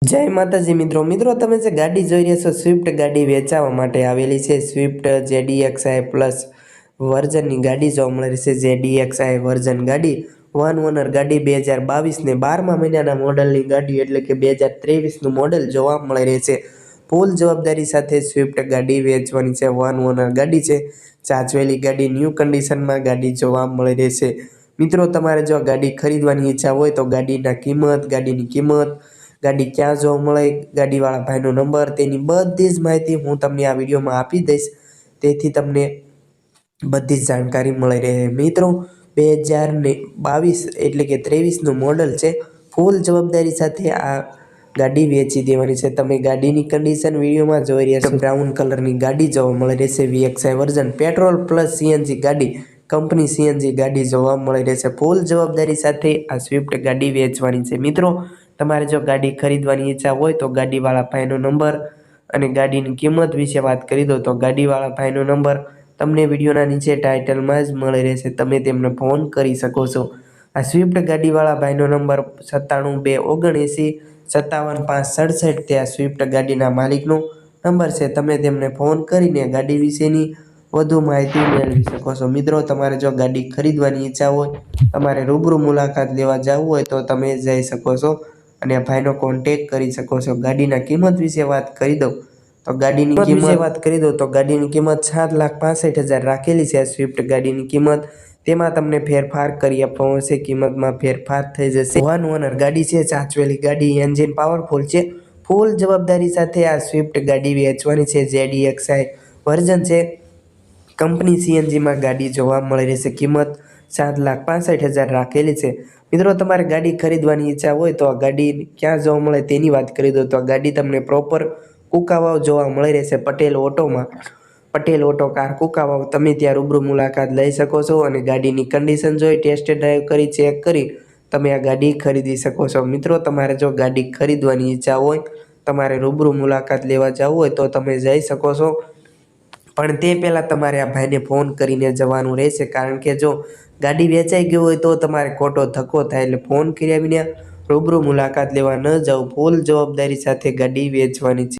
જય માતાજી મિત્રો તમે જે ગાડી જોઈ રહ્યા છો સ્વિફ્ટ ગાડી વેચાવા માટે આવેલી છે। સ્વિફ્ટ ZDXi પ્લસ વર્ઝનની ગાડી જોવા મળી છે। ZDXi વર્ઝન ગાડી વન ઓનર ગાડી 2022 ને 12મા મહિનાના મોડલની ગાડી એટલે કે 2023નું મોડલ જોવા મળી રહી છે। ફૂલ જવાબદારી સાથે સ્વિફ્ટ ગાડી વેચવાની છે। વન ઓનર ગાડી છે, સાચવેલી ગાડી, ન્યૂ કન્ડિશનમાં ગાડી જોવા મળી રહી છે। મિત્રો તમારે જો ગાડી ખરીદવાની ઈચ્છા હોય તો ગાડીની કિંમત, ગાડી ક્યાં જોવા મળે, ગાડીવાળા ભાઈનો નંબર, તેની બધી જ માહિતી હું તમને આ વિડીયોમાં આપી દઈશ, તેથી તમને બધી જ જાણકારી મળી રહે। મિત્રો 2022 એટલે કે 23નું મોડલ છે। ફૂલ જવાબદારી સાથે આ ગાડી વેચી દેવાની છે। તમે ગાડીની કન્ડિશન વિડીયોમાં જોઈ રહ્યા છો। બ્રાઉન કલરની ગાડી જોવા મળી રહેશે। VXi version petrol plus CNG ગાડી, કંપની CNG ગાડી જોવા મળી રહેશે। ફૂલ જવાબદારી સાથે આ સ્વિફ્ટ ગાડી વેચવાની છે। મિત્રો તમારે જો ગાડી ખરીદવાની ઈચ્છા હોય તો ગાડીવાળા ભાઈનો નંબર અને ગાડીની કિંમત વિશે વાત કરી દો તો ગાડીવાળા ભાઈનો નંબર તમને વિડીયોના નીચે ટાઇટલમાં જ મળી રહેશે, તમે તેમને ફોન કરી શકો છો। આ સ્વિફ્ટ ગાડીવાળા ભાઈનો નંબર 97 279 57 5 67 તે આ સ્વિફ્ટ ગાડીના માલિકનો નંબર છે। તમે તેમને ફોન કરીને ગાડી વિશેની વધુ માહિતી મેળવી શકો છો। મિત્રો તમારે જો ગાડી ખરીદવાની ઈચ્છા હોય, તમારે રૂબરૂ મુલાકાત લેવા જવું હોય તો તમે જઈ શકો છો અને ભાઈનો કોન્ટેક કરી શકો છો। ગાડીના કિંમત વિશે વાત કરી દઉં તો ગાડીની કિંમત 7,65,000 રાખેલી છે। આ સ્વિફ્ટ ગાડીની કિંમત તેમાં તમને ફેરફાર કરી આપવામાં આવશે, કિંમતમાં ફેરફાર થઈ જશે। વન ઓનર ગાડી છે, સાચવેલી ગાડી, એન્જિન પાવરફુલ છે। ફૂલ જવાબદારી સાથે આ સ્વિફ્ટ ગાડી વેચવાની છે। ZDXi વર્ઝન છે, કંપની CNGમાં ગાડી જોવા મળી રહેશે। કિંમત 7,65,000 રાખેલી છે। મિત્રો તમારે ગાડી ખરીદવાની ઈચ્છા હોય તો આ ગાડી ક્યાં જોવા મળે તેની વાત કરી દો તો આ ગાડી તમને પ્રોપર કુંકાવાવ જોવા મળી રહેશે। પટેલ ઓટો કાર કુંકાવાવ, તમે ત્યાં રૂબરૂ મુલાકાત લઈ શકો છો અને ગાડીની કન્ડિશન જોઈ, ટેસ્ટ ડ્રાઈવ કરી, ચેક કરી તમે આ ગાડી ખરીદી શકો છો। મિત્રો તમારે જો ગાડી ખરીદવાની ઈચ્છા હોય, તમારે રૂબરૂ મુલાકાત લેવા જવું હોય તો તમે જઈ શકો છો, પણ તે પહેલાં તમારે આ ભાઈને ફોન કરીને જવાનું રહેશે, કારણ કે જો ગાડી વેચાઈ ગઈ હોય તો તમારે ખોટો ધક્કો થાય, એટલે ફોન કર્યા વિના રૂબરૂ મુલાકાત લેવા ન જાવ। ફૂલ જવાબદારી સાથે ગાડી વેચવાની છે।